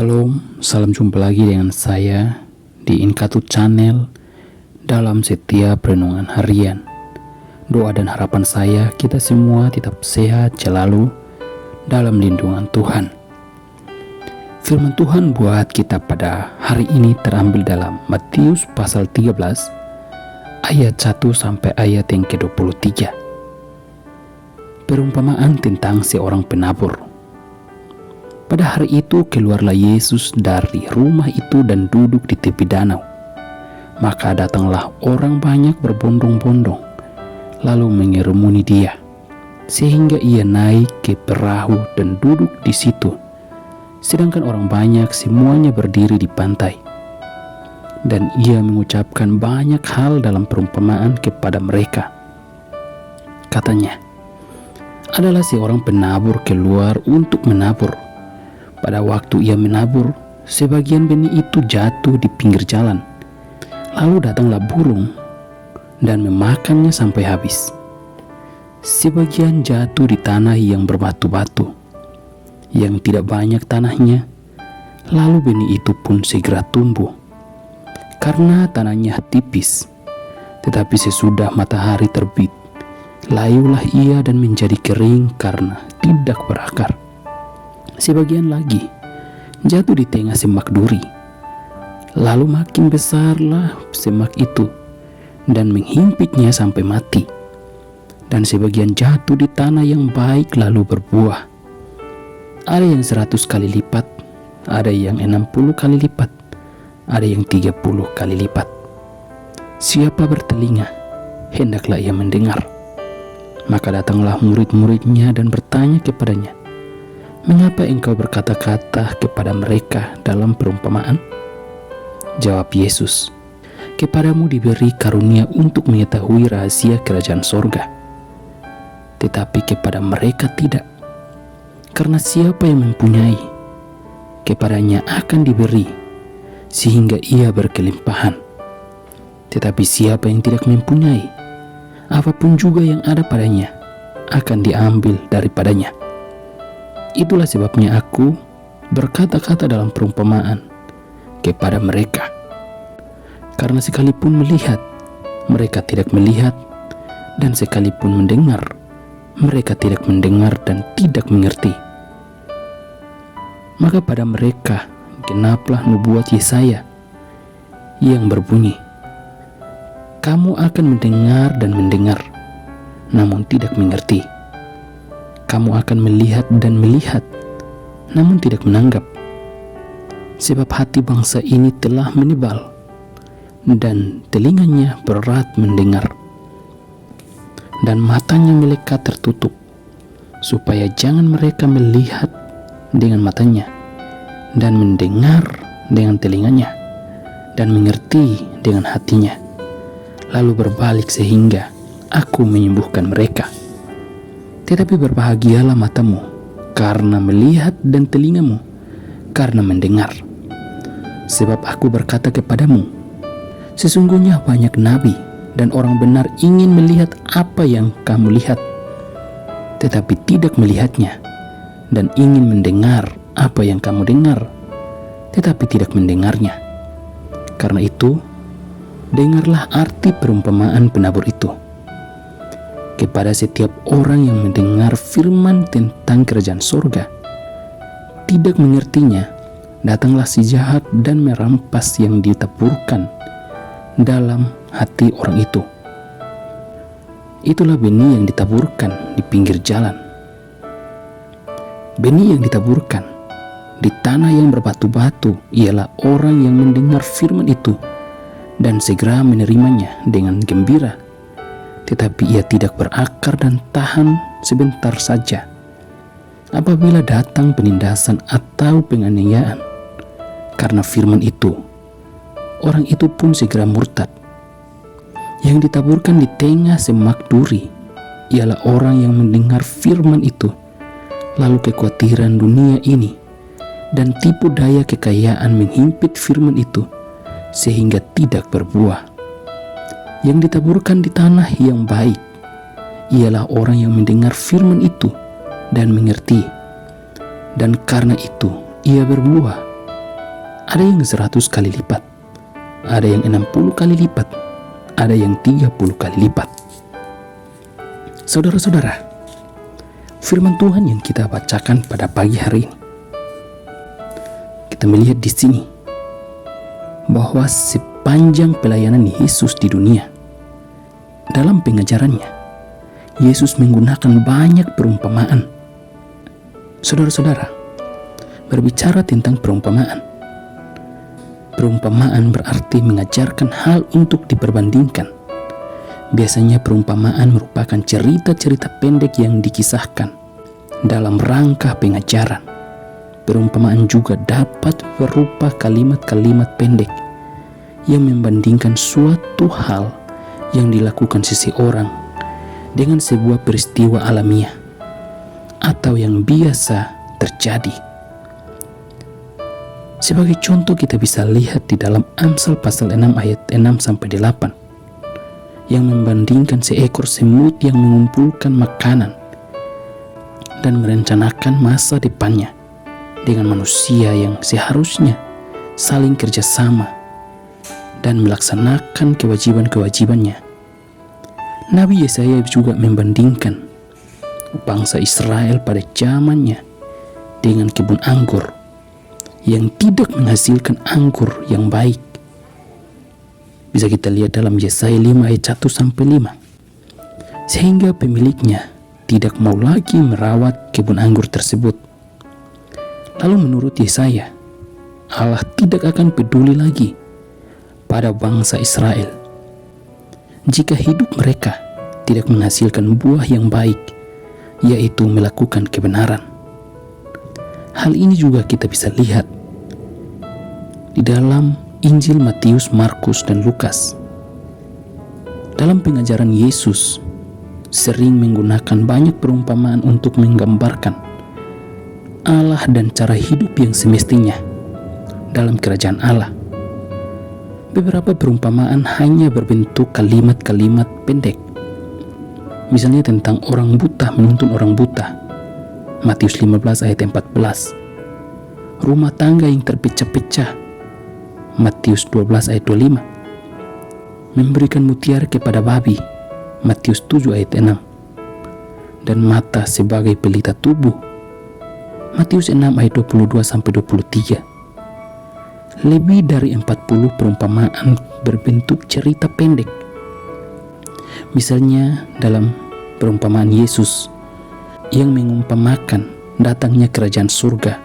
Shalom, salam jumpa lagi dengan saya di Inkatut Channel dalam setiap renungan harian. Doa dan harapan saya kita semua tetap sehat selalu dalam lindungan Tuhan. Firman Tuhan buat kita pada hari ini terambil dalam Matius pasal 13 ayat 1 sampai ayat yang ke-23. Perumpamaan tentang seorang penabur. Pada hari itu keluarlah Yesus dari rumah itu dan duduk di tepi danau. Maka datanglah orang banyak berbondong-bondong, lalu mengerumuni dia, sehingga ia naik ke perahu dan duduk di situ. Sedangkan orang banyak semuanya berdiri di pantai. Dan ia mengucapkan banyak hal dalam perumpamaan kepada mereka. Katanya, adalah seorang penabur keluar untuk menabur. Pada waktu ia menabur, sebagian benih itu jatuh di pinggir jalan. Lalu datanglah burung dan memakannya sampai habis. Sebagian jatuh di tanah yang berbatu-batu, yang tidak banyak tanahnya. Lalu benih itu pun segera tumbuh, karena tanahnya tipis. Tetapi sesudah matahari terbit, layulah ia dan menjadi kering karena tidak berakar. Sebagian lagi jatuh di tengah semak duri. Lalu makin besarlah semak itu dan menghimpitnya sampai mati. Dan sebagian jatuh di tanah yang baik lalu berbuah. Ada yang 100 kali lipat, ada yang 60 kali lipat, ada yang 30 kali lipat. Siapa bertelinga, hendaklah ia mendengar. Maka datanglah murid-muridnya dan bertanya kepadanya, mengapa engkau berkata-kata kepada mereka dalam perumpamaan? Jawab Yesus, kepadamu diberi karunia untuk mengetahui rahasia kerajaan sorga, tetapi kepada mereka tidak. Karena siapa yang mempunyai, kepadanya akan diberi, sehingga ia berkelimpahan. Tetapi siapa yang tidak mempunyai, apapun juga yang ada padanya, akan diambil daripadanya. Itulah sebabnya aku berkata-kata dalam perumpamaan kepada mereka. Karena sekalipun melihat, mereka tidak melihat, dan sekalipun mendengar, mereka tidak mendengar dan tidak mengerti. Maka pada mereka genaplah nubuat Yesaya yang berbunyi, kamu akan mendengar dan mendengar, namun tidak mengerti. Kamu akan melihat dan melihat, namun tidak menanggap. Sebab hati bangsa ini telah menebal, dan telinganya berat mendengar, dan matanya melekat tertutup, supaya jangan mereka melihat dengan matanya, dan mendengar dengan telinganya, dan mengerti dengan hatinya, lalu berbalik sehingga aku menyembuhkan mereka. Tetapi berbahagialah matamu karena melihat dan telingamu karena mendengar. Sebab aku berkata kepadamu, sesungguhnya banyak nabi dan orang benar ingin melihat apa yang kamu lihat, tetapi tidak melihatnya, dan ingin mendengar apa yang kamu dengar, tetapi tidak mendengarnya. Karena itu, dengarlah arti perumpamaan penabur itu. Kepada setiap orang yang mendengar firman tentang kerajaan sorga, tidak mengertinya, datanglah si jahat dan merampas yang ditaburkan dalam hati orang itu. Itulah benih yang ditaburkan di pinggir jalan. Benih yang ditaburkan di tanah yang berbatu-batu ialah orang yang mendengar firman itu dan segera menerimanya dengan gembira. Tetapi ia tidak berakar dan tahan sebentar saja. Apabila datang penindasan atau penganiayaan karena firman itu, orang itu pun segera murtad. Yang ditaburkan di tengah semak duri ialah orang yang mendengar firman itu, lalu kekhawatiran dunia ini dan tipu daya kekayaan menghimpit firman itu sehingga tidak berbuah. Yang ditaburkan di tanah yang baik ialah orang yang mendengar firman itu dan mengerti, dan karena itu ia berbuah Ada yang 100 kali lipat, ada yang 60 kali lipat, ada yang 30 kali lipat. Saudara-saudara, firman Tuhan yang kita bacakan pada pagi hari ini, kita melihat di sini bahwa sepanjang pelayanan Yesus di dunia, dalam pengajarannya, Yesus menggunakan banyak perumpamaan. Saudara-saudara, berbicara tentang perumpamaan, perumpamaan berarti mengajarkan hal untuk diperbandingkan. Biasanya perumpamaan merupakan cerita-cerita pendek yang dikisahkan dalam rangka pengajaran. Perumpamaan juga dapat berupa kalimat-kalimat pendek yang membandingkan suatu hal yang dilakukan seseorang dengan sebuah peristiwa alamiah atau yang biasa terjadi. Sebagai contoh, kita bisa lihat di dalam Amsal pasal 6 ayat 6-8 yang membandingkan seekor semut yang mengumpulkan makanan dan merencanakan masa depannya dengan manusia yang seharusnya saling kerjasama dan melaksanakan kewajiban-kewajibannya. Nabi Yesaya juga membandingkan bangsa Israel pada zamannya dengan kebun anggur yang tidak menghasilkan anggur yang baik. Bisa kita lihat dalam Yesaya 5 ayat 1-5. Sehingga pemiliknya tidak mau lagi merawat kebun anggur tersebut. Lalu menurut Yesaya, Allah tidak akan peduli lagi pada bangsa Israel jika hidup mereka tidak menghasilkan buah yang baik, yaitu melakukan kebenaran. Hal ini juga kita bisa lihat di dalam Injil Matius, Markus, dan Lukas. Dalam pengajaran Yesus sering menggunakan banyak perumpamaan untuk menggambarkan Allah dan cara hidup yang semestinya dalam kerajaan Allah. Beberapa perumpamaan hanya berbentuk kalimat-kalimat pendek. Misalnya tentang orang buta menuntun orang buta, Matius 15 ayat 14. Rumah tangga yang terpecah-pecah, Matius 12 ayat 25. Memberikan mutiara kepada babi, Matius 7 ayat 6. Dan mata sebagai pelita tubuh, Matius 6 ayat 22-23. Lebih dari 40 perumpamaan berbentuk cerita pendek. Misalnya dalam perumpamaan Yesus yang mengumpamakan datangnya kerajaan surga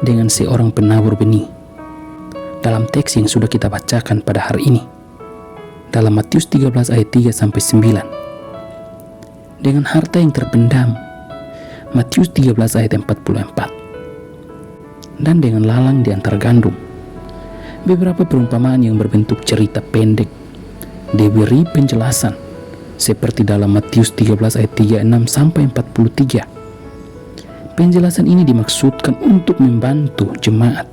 dengan seorang penabur benih. Dalam teks yang sudah kita bacakan pada hari ini, dalam Matius 13 ayat 3-9. Dengan harta yang terpendam, Matius 13 ayat 44. Dan dengan lalang di antara gandum. Beberapa perumpamaan yang berbentuk cerita pendek diberi penjelasan seperti dalam Matius 13 ayat 36-43. Penjelasan ini dimaksudkan untuk membantu jemaat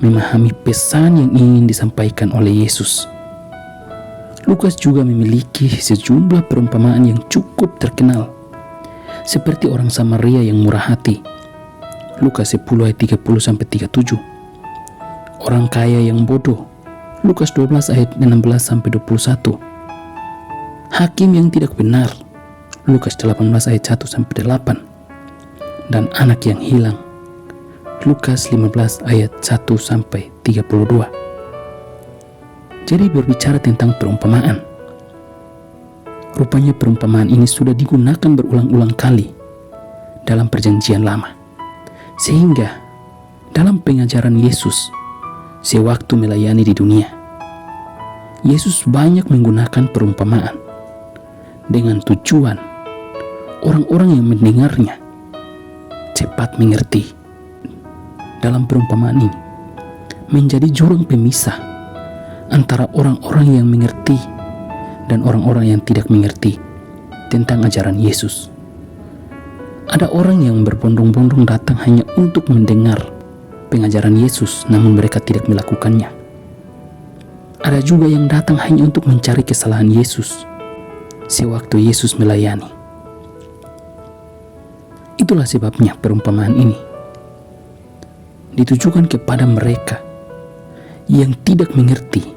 memahami pesan yang ingin disampaikan oleh Yesus. Lukas juga memiliki sejumlah perumpamaan yang cukup terkenal, seperti orang Samaria yang murah hati, Lukas 10 ayat 30-37. Orang kaya yang bodoh, Lukas 12 ayat 16-21. Hakim yang tidak benar, Lukas 18 ayat 1-8. Dan anak yang hilang, Lukas 15 ayat 1-32. Jadi berbicara tentang perumpamaan, rupanya perumpamaan ini sudah digunakan berulang-ulang kali dalam perjanjian lama. Sehingga dalam pengajaran Yesus sewaktu melayani di dunia, Yesus banyak menggunakan perumpamaan dengan tujuan orang-orang yang mendengarnya cepat mengerti. Dalam perumpamaan ini menjadi jurang pemisah antara orang-orang yang mengerti dan orang-orang yang tidak mengerti tentang ajaran Yesus. Ada orang yang berbondong-bondong datang hanya untuk mendengar pengajaran Yesus, namun mereka tidak melakukannya. Ada juga yang datang hanya untuk mencari kesalahan Yesus sewaktu Yesus melayani. Itulah sebabnya perumpamaan ini ditujukan kepada mereka yang tidak mengerti,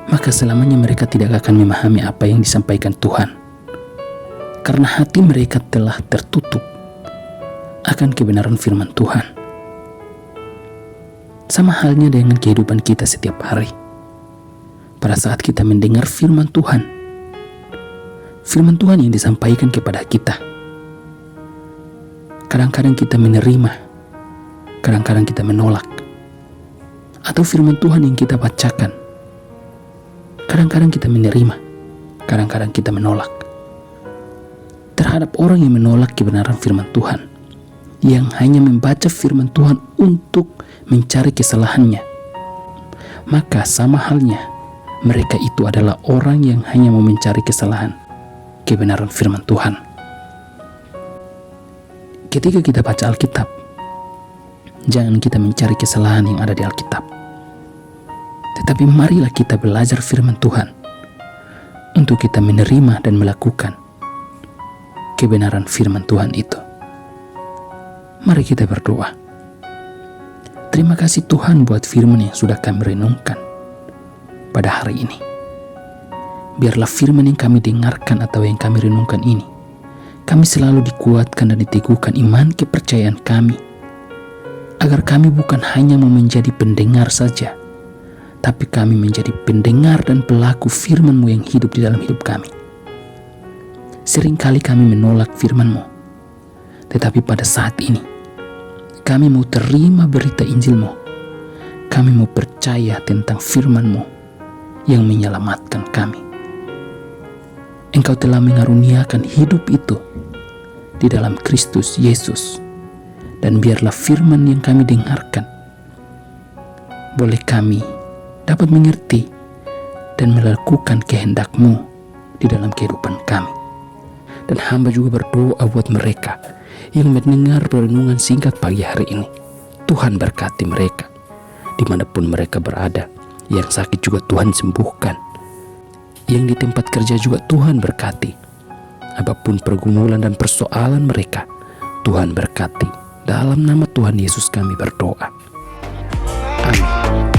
maka selamanya mereka tidak akan memahami apa yang disampaikan Tuhan, karena hati mereka telah tertutup akan kebenaran firman Tuhan. Sama halnya dengan kehidupan kita setiap hari. Pada saat kita mendengar firman Tuhan yang disampaikan kepada kita, kadang-kadang kita menerima, kadang-kadang kita menolak. Atau firman Tuhan yang kita bacakan, kadang-kadang kita menerima, kadang-kadang kita menolak. Terhadap orang yang menolak kebenaran firman Tuhan, yang hanya membaca firman Tuhan untuk mencari kesalahannya, maka sama halnya mereka itu adalah orang yang hanya mau mencari kesalahan kebenaran firman Tuhan. Ketika kita baca Alkitab, jangan kita mencari kesalahan yang ada di Alkitab, tetapi marilah kita belajar firman Tuhan untuk kita menerima dan melakukan kebenaran firman Tuhan itu. Mari kita berdoa. Terima kasih Tuhan buat firman yang sudah kami renungkan pada hari ini. Biarlah firman yang kami dengarkan atau yang kami renungkan ini, kami selalu dikuatkan dan diteguhkan iman kepercayaan kami, agar kami bukan hanya mau menjadi pendengar saja, tapi kami menjadi pendengar dan pelaku firman-Mu yang hidup di dalam hidup kami. Seringkali kami menolak firman-Mu, tetapi pada saat ini kami mau terima berita Injil-Mu. Kami mau percaya tentang firman-Mu yang menyelamatkan kami. Engkau telah mengaruniakan hidup itu di dalam Kristus Yesus. Dan biarlah firman yang kami dengarkan boleh kami dapat mengerti dan melakukan kehendak-Mu di dalam kehidupan kami. Dan hamba juga berdoa buat mereka yang mendengar renungan singkat pagi hari ini. Tuhan berkati mereka dimanapun mereka berada. Yang sakit juga Tuhan sembuhkan, yang di tempat kerja juga Tuhan berkati. Apapun pergumulan dan persoalan mereka, Tuhan berkati. Dalam nama Tuhan Yesus kami berdoa. Amin.